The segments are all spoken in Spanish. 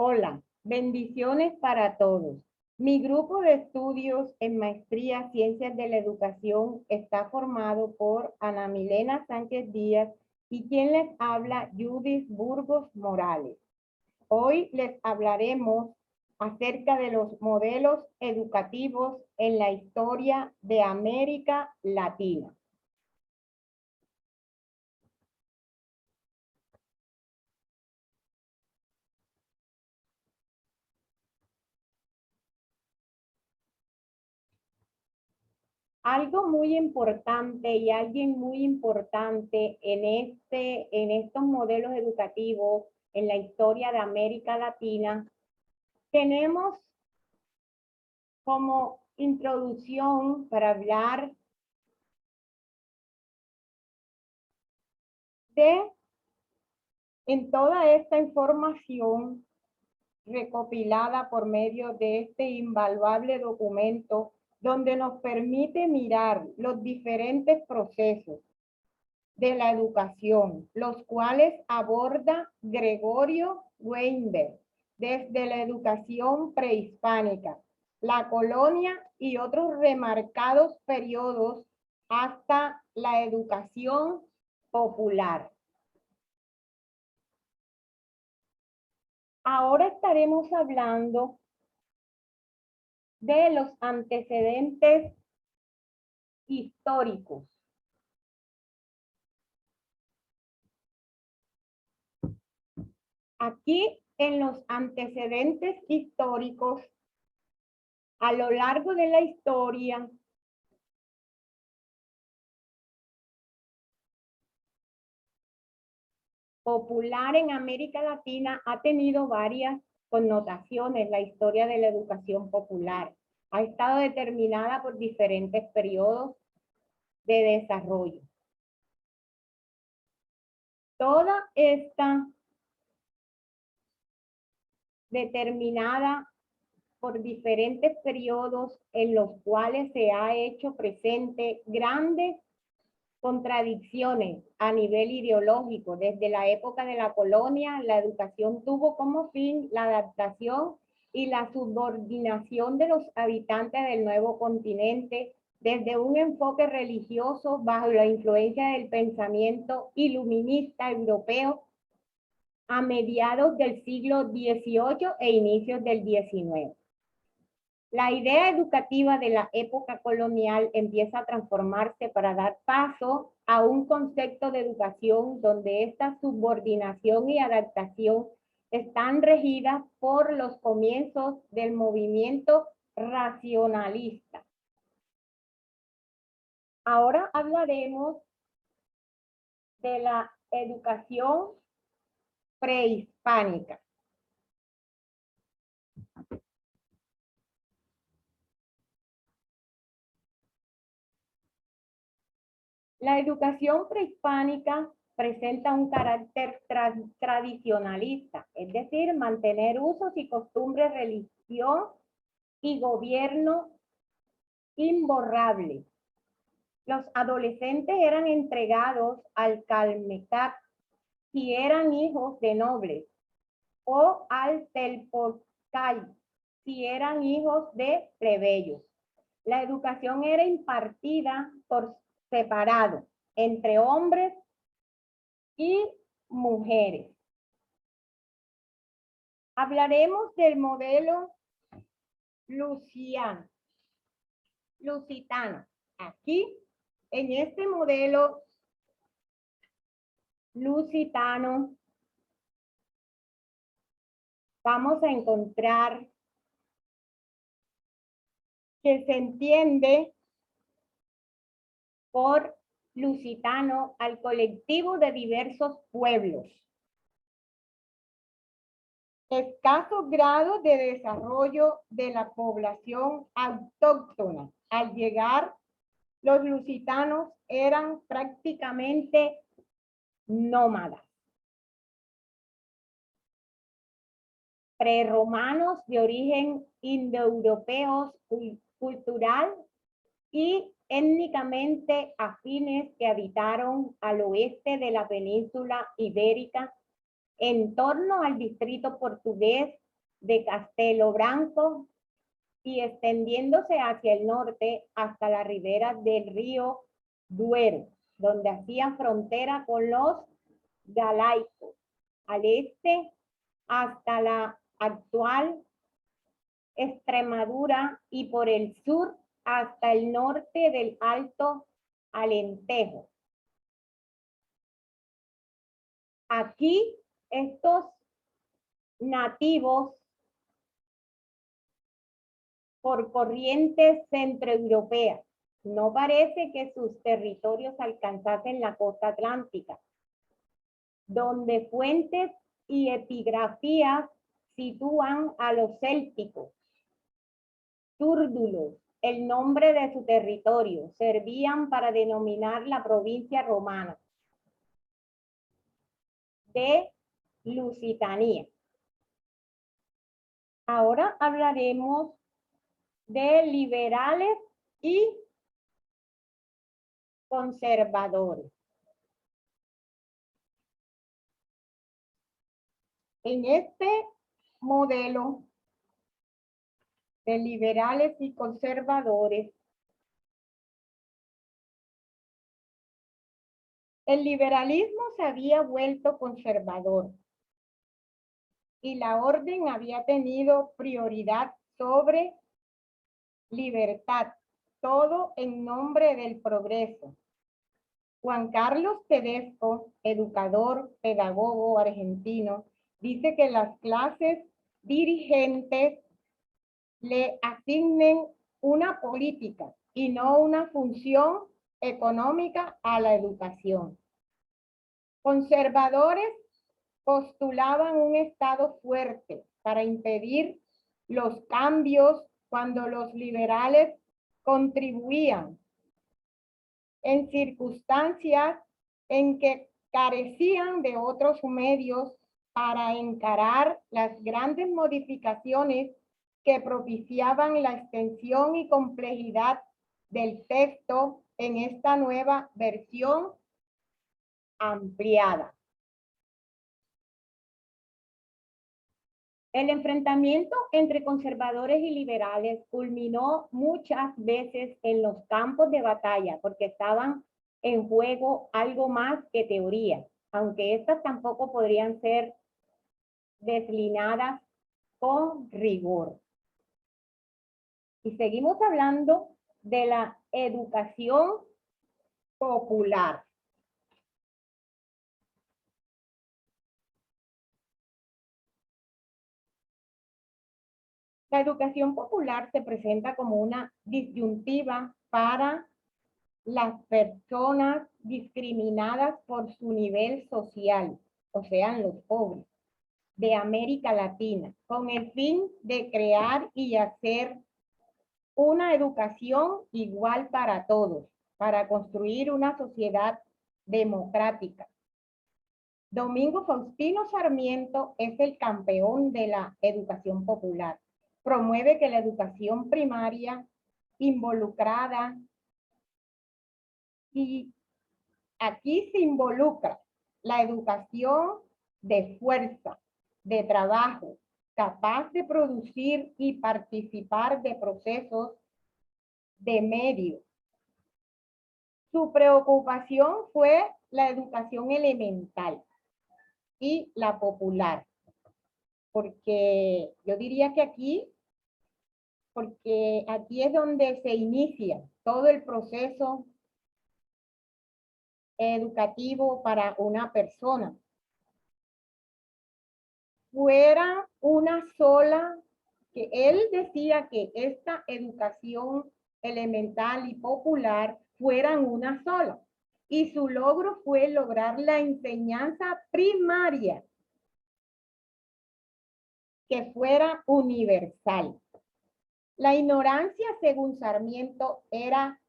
Hola, bendiciones para todos. Mi grupo de estudios en Maestría Ciencias de la Educación está formado por Ana Milena Sánchez Díaz y quien les habla, Judith Burgos Morales. Hoy les hablaremos acerca de los modelos educativos en la historia de América Latina. Algo muy importante y alguien muy importante en estos modelos educativos en la historia de América Latina, tenemos como introducción para hablar de, en toda esta información recopilada por medio de este invaluable documento, donde nos permite mirar los diferentes procesos de la educación, los cuales aborda Gregorio Weinberg, desde la educación prehispánica, la colonia y otros remarcados periodos hasta la educación popular. Ahora estaremos hablando de los antecedentes históricos. Aquí en los antecedentes históricos, a lo largo de la historia, popular en América Latina ha tenido varias connotaciones. La historia de la educación popular ha estado determinada por diferentes periodos de desarrollo. Toda esta determinada por diferentes periodos en los cuales se ha hecho presente grandes contradicciones a nivel ideológico. Desde la época de la colonia, la educación tuvo como fin la adaptación y la subordinación de los habitantes del nuevo continente desde un enfoque religioso bajo la influencia del pensamiento iluminista europeo a mediados del siglo XVIII e inicios del XIX. La idea educativa de la época colonial empieza a transformarse para dar paso a un concepto de educación donde esta subordinación y adaptación están regidas por los comienzos del movimiento racionalista. Ahora hablaremos de la educación prehispánica. La educación prehispánica presenta un carácter tradicionalista, es decir, mantener usos y costumbres, religión y gobierno imborrable. Los adolescentes eran entregados al Calmecat si eran hijos de nobles, o al Telpocay si eran hijos de plebeyos. La educación era impartida por separado entre hombres y mujeres. Hablaremos del modelo lusitano. Aquí, en este modelo lusitano, vamos a encontrar que se entiende por lusitano al colectivo de diversos pueblos. Escasos grados de desarrollo de la población autóctona. Al llegar, los lusitanos eran prácticamente nómadas. Prerromanos de origen indoeuropeo cultural y étnicamente afines que habitaron al oeste de la península ibérica en torno al distrito portugués de Castelo Branco y extendiéndose hacia el norte hasta la ribera del río Duero, donde hacía frontera con los galaicos, al este hasta la actual Extremadura y por el sur hasta el norte del Alto Alentejo. Aquí estos nativos por corrientes centroeuropeas. No parece que sus territorios alcanzasen la costa atlántica, donde fuentes y epigrafías sitúan a los célticos. Túrdulos, el nombre de su territorio, servían para denominar la provincia romana de Lusitania. Ahora hablaremos de liberales y conservadores. En este modelo de liberales y conservadores, el liberalismo se había vuelto conservador y la orden había tenido prioridad sobre libertad, todo en nombre del progreso. Juan Carlos Tedesco, educador, pedagogo argentino, dice que las clases dirigentes le asignen una política y no una función económica a la educación. Conservadores postulaban un Estado fuerte para impedir los cambios cuando los liberales contribuían en circunstancias en que carecían de otros medios para encarar las grandes modificaciones que propiciaban la extensión y complejidad del texto en esta nueva versión ampliada. El enfrentamiento entre conservadores y liberales culminó muchas veces en los campos de batalla porque estaban en juego algo más que teoría, aunque estas tampoco podrían ser declinadas con rigor. Y seguimos hablando de la educación popular. La educación popular se presenta como una disyuntiva para las personas discriminadas por su nivel social, o sea, los pobres, de América Latina, con el fin de crear y hacer una educación igual para todos, para construir una sociedad democrática. Domingo Faustino Sarmiento es el campeón de la educación popular. Promueve que la educación primaria involucrada, y aquí se involucra la educación de fuerza, de trabajo, capaz de producir y participar de procesos de medio. Su preocupación fue la educación elemental y la popular, porque yo diría que aquí es donde se inicia todo el proceso educativo para una persona. Fuera una sola, que él decía que esta educación elemental y popular fueran una sola. Y su logro fue lograr la enseñanza primaria, que fuera universal. La ignorancia, según Sarmiento, era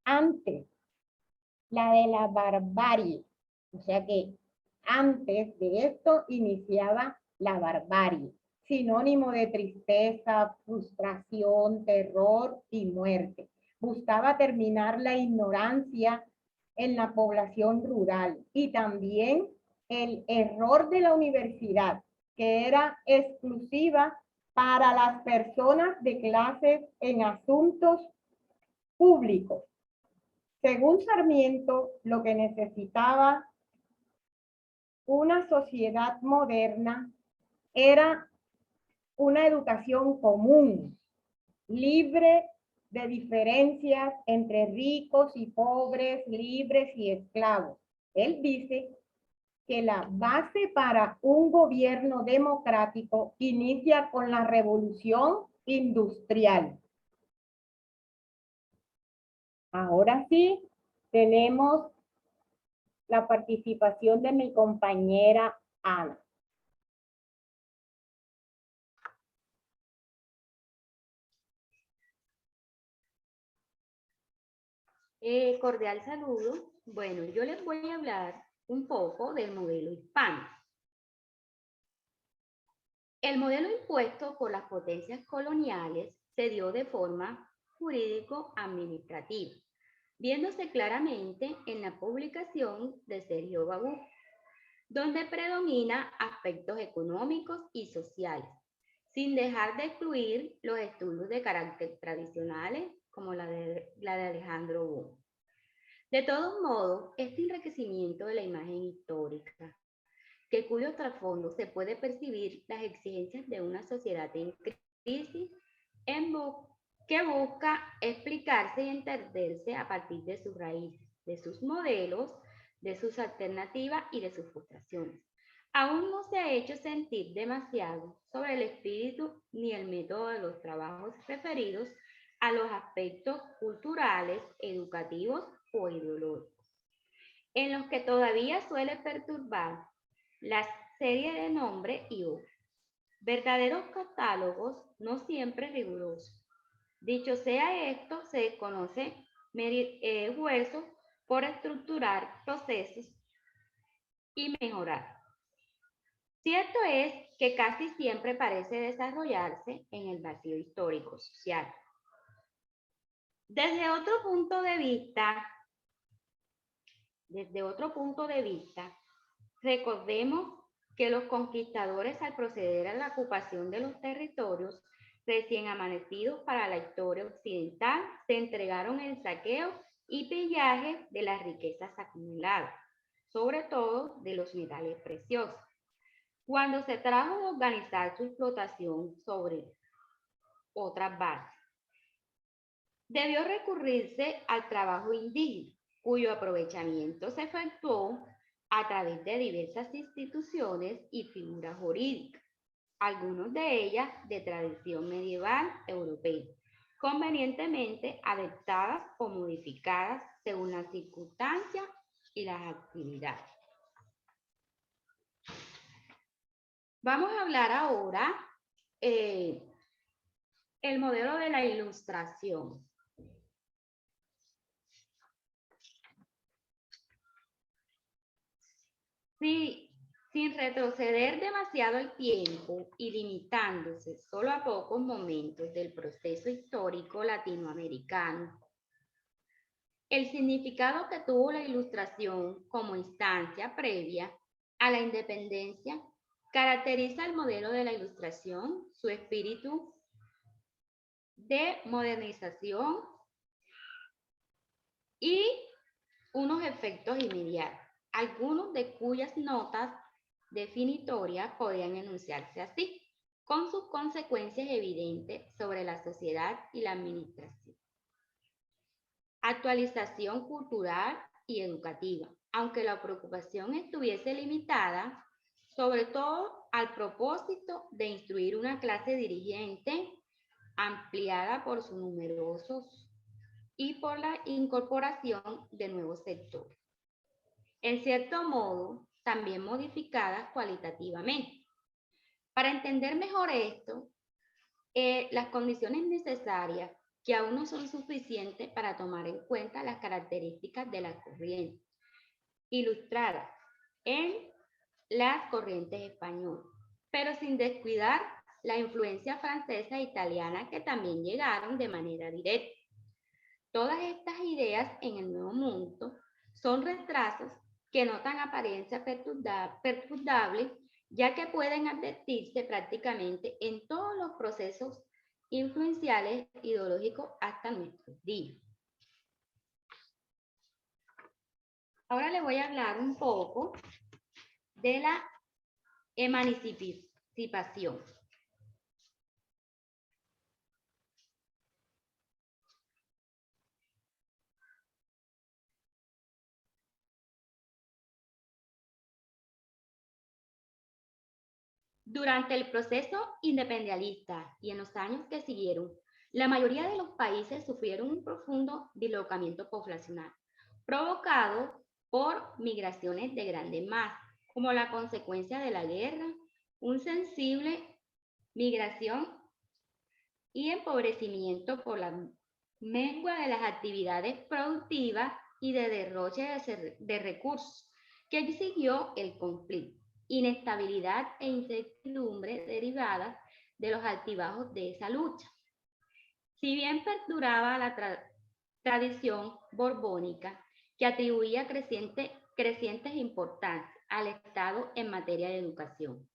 antes la de la barbarie. O sea que antes de esto iniciaba la barbarie, sinónimo de tristeza, frustración, terror y muerte. Buscaba terminar la ignorancia en la población rural y también el error de la universidad, que era exclusiva para las personas de clases en asuntos públicos. Según Sarmiento, lo que necesitaba una sociedad moderna era una educación común, libre de diferencias entre ricos y pobres, libres y esclavos. Él dice que la base para un gobierno democrático inicia con la revolución industrial. Ahora sí, tenemos la participación de mi compañera Ana. Cordial saludo. Bueno, yo les voy a hablar un poco del modelo hispano. El modelo impuesto por las potencias coloniales se dio de forma jurídico-administrativa, viéndose claramente en la publicación de Sergio Bagú, donde predomina aspectos económicos y sociales, sin dejar de excluir los estudios de carácter tradicionales como la de Alejandro Bo. De todos modos, este enriquecimiento de la imagen histórica, que cuyo trasfondo se puede percibir las exigencias de una sociedad en crisis, que busca explicarse y entenderse a partir de sus raíces, de sus modelos, de sus alternativas y de sus frustraciones. Aún no se ha hecho sentir demasiado sobre el espíritu ni el método de los trabajos referidos a los aspectos culturales, educativos o ideológicos, en los que todavía suele perturbar la serie de nombre y obra. Verdaderos catálogos no siempre rigurosos. Dicho sea esto, se desconoce esfuerzos por estructurar procesos y mejorar. Cierto es que casi siempre parece desarrollarse en el vacío histórico social. Desde otro punto de vista, recordemos que los conquistadores, al proceder a la ocupación de los territorios recién amanecidos para la historia occidental, se entregaron el saqueo y pillaje de las riquezas acumuladas, sobre todo de los metales preciosos. Cuando se trató de organizar su explotación sobre otras bases, debió recurrirse al trabajo indígena, cuyo aprovechamiento se efectuó a través de diversas instituciones y figuras jurídicas, algunas de ellas de tradición medieval europea, convenientemente adaptadas o modificadas según las circunstancias y las actividades. Vamos a hablar ahora el modelo de la ilustración. Sí, sin retroceder demasiado el tiempo y limitándose solo a pocos momentos del proceso histórico latinoamericano, el significado que tuvo la Ilustración como instancia previa a la independencia caracteriza el modelo de la Ilustración, su espíritu de modernización y unos efectos inmediatos, algunos de cuyas notas definitorias podían enunciarse así, con sus consecuencias evidentes sobre la sociedad y la administración. Actualización cultural y educativa, aunque la preocupación estuviese limitada, sobre todo al propósito de instruir una clase dirigente ampliada por sus numerosos y por la incorporación de nuevos sectores. En cierto modo, también modificadas cualitativamente. Para entender mejor esto, las condiciones necesarias que aún no son suficientes para tomar en cuenta las características de la corriente ilustradas en las corrientes españolas, pero sin descuidar la influencia francesa e italiana que también llegaron de manera directa. Todas estas ideas en el Nuevo Mundo son retrasos que no dan apariencia perturbable ya que pueden advertirse prácticamente en todos los procesos influenciales ideológicos hasta nuestros días. Ahora les voy a hablar un poco de la emancipación. Durante el proceso independialista y en los años que siguieron, la mayoría de los países sufrieron un profundo dislocamiento poblacional, provocado por migraciones de grandes masas, como la consecuencia de la guerra, un sensible migración y empobrecimiento por la mengua de las actividades productivas y de derroche de recursos que exigió el conflicto, inestabilidad e incertidumbre derivadas de los altibajos de esa lucha. Si bien perduraba la tradición borbónica que atribuía crecientes importancia al Estado en materia de educación,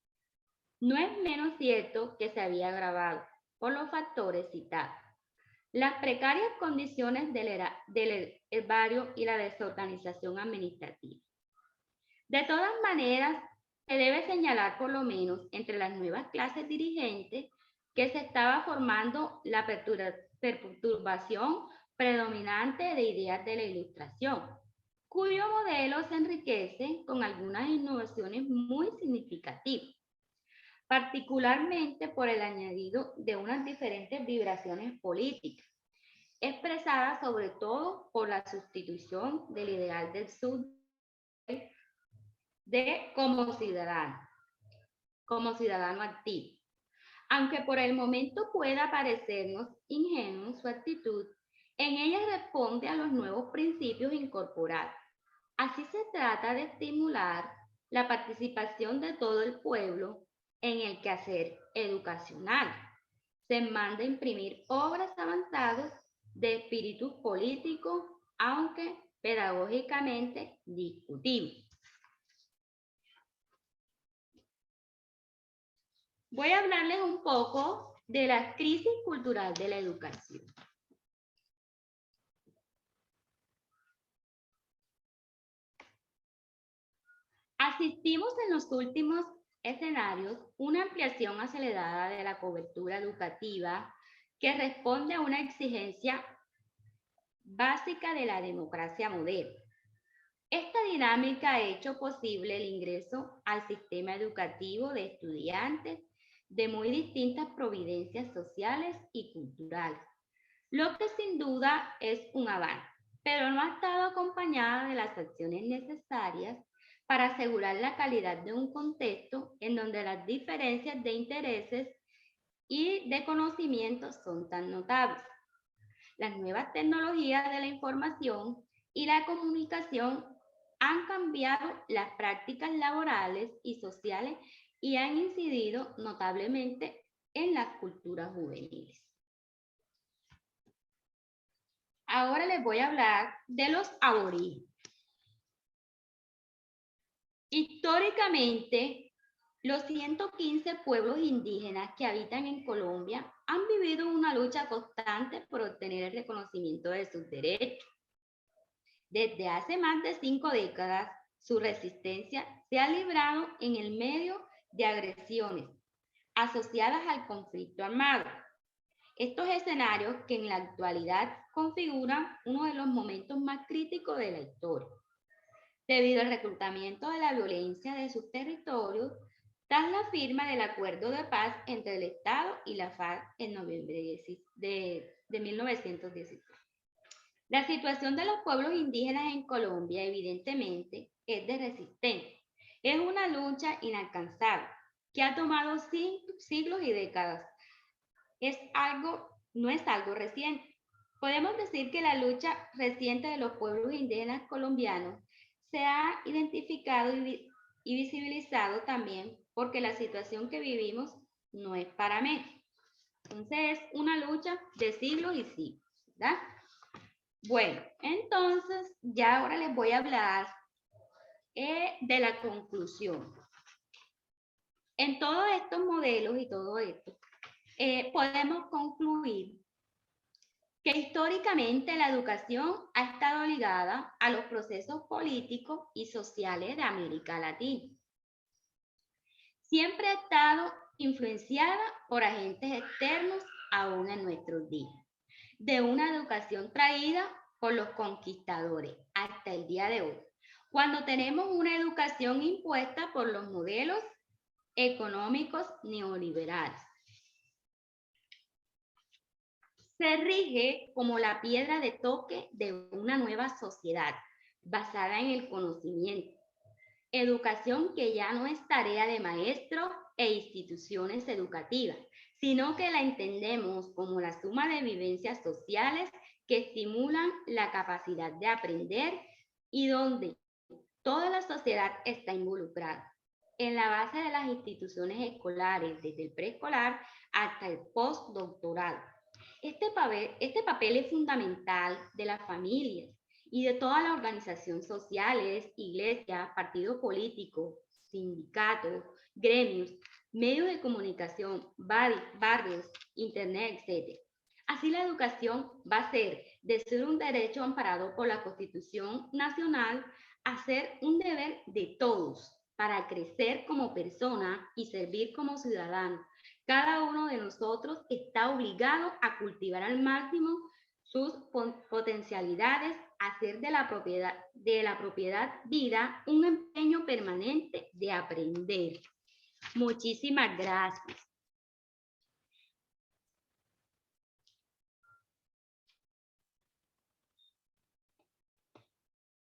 no es menos cierto que se había agravado por los factores citados. Las precarias condiciones del herbario y la desorganización administrativa. De todas maneras, se debe señalar por lo menos entre las nuevas clases dirigentes que se estaba formando la perturbación predominante de ideas de la Ilustración, cuyo modelo se enriquece con algunas innovaciones muy significativas, particularmente por el añadido de unas diferentes vibraciones políticas, expresadas sobre todo por la sustitución del ideal del sur de como ciudadano activo. Aunque por el momento pueda parecernos ingenuo su actitud, en ella responde a los nuevos principios incorporados. Así se trata de estimular la participación de todo el pueblo en el quehacer educacional. Se manda a imprimir obras avanzadas de espíritu político, aunque pedagógicamente discutibles. Voy a hablarles un poco de la crisis cultural de la educación. Asistimos en los últimos escenarios una ampliación acelerada de la cobertura educativa que responde a una exigencia básica de la democracia moderna. Esta dinámica ha hecho posible el ingreso al sistema educativo de estudiantes de muy distintas providencias sociales y culturales, lo que sin duda es un avance, pero no ha estado acompañada de las acciones necesarias para asegurar la calidad de un contexto en donde las diferencias de intereses y de conocimientos son tan notables. Las nuevas tecnologías de la información y la comunicación han cambiado las prácticas laborales y sociales y han incidido notablemente en las culturas juveniles. Ahora les voy a hablar de los aborígenes. Históricamente, los 115 pueblos indígenas que habitan en Colombia han vivido una lucha constante por obtener el reconocimiento de sus derechos. Desde hace más de 5 décadas, su resistencia se ha librado en el medio de agresiones asociadas al conflicto armado. Estos escenarios que en la actualidad configuran uno de los momentos más críticos de la historia, debido al reclutamiento de la violencia de sus territorios tras la firma del acuerdo de paz entre el Estado y la FARC en noviembre de 1916. La situación de los pueblos indígenas en Colombia, evidentemente, es de resistencia. Es una lucha inalcanzable que ha tomado siglos y décadas. No es algo reciente. Podemos decir que la lucha reciente de los pueblos indígenas colombianos se ha identificado y visibilizado también porque la situación que vivimos no es para menos. Entonces es una lucha de siglos y siglos, ¿verdad? Bueno, entonces ya ahora les voy a hablar de la conclusión. En todos estos modelos y todo esto, podemos concluir que históricamente la educación ha estado ligada a los procesos políticos y sociales de América Latina. Siempre ha estado influenciada por agentes externos aún en nuestros días, de una educación traída por los conquistadores hasta el día de hoy, cuando tenemos una educación impuesta por los modelos económicos neoliberales. Se rige como la piedra de toque de una nueva sociedad basada en el conocimiento. Educación que ya no es tarea de maestros e instituciones educativas, sino que la entendemos como la suma de vivencias sociales que estimulan la capacidad de aprender y donde toda la sociedad está involucrada. En la base de las instituciones escolares, desde el preescolar hasta el postdoctorado. Este papel es fundamental de las familias y de todas las organizaciones sociales, iglesias, partidos políticos, sindicatos, gremios, medios de comunicación, barrios, internet, etc. Así la educación va a ser, de ser un derecho amparado por la Constitución Nacional, a ser un deber de todos para crecer como persona y servir como ciudadano. Cada uno de nosotros está obligado a cultivar al máximo sus potencialidades, hacer de la propiedad vida un empeño permanente de aprender. Muchísimas gracias.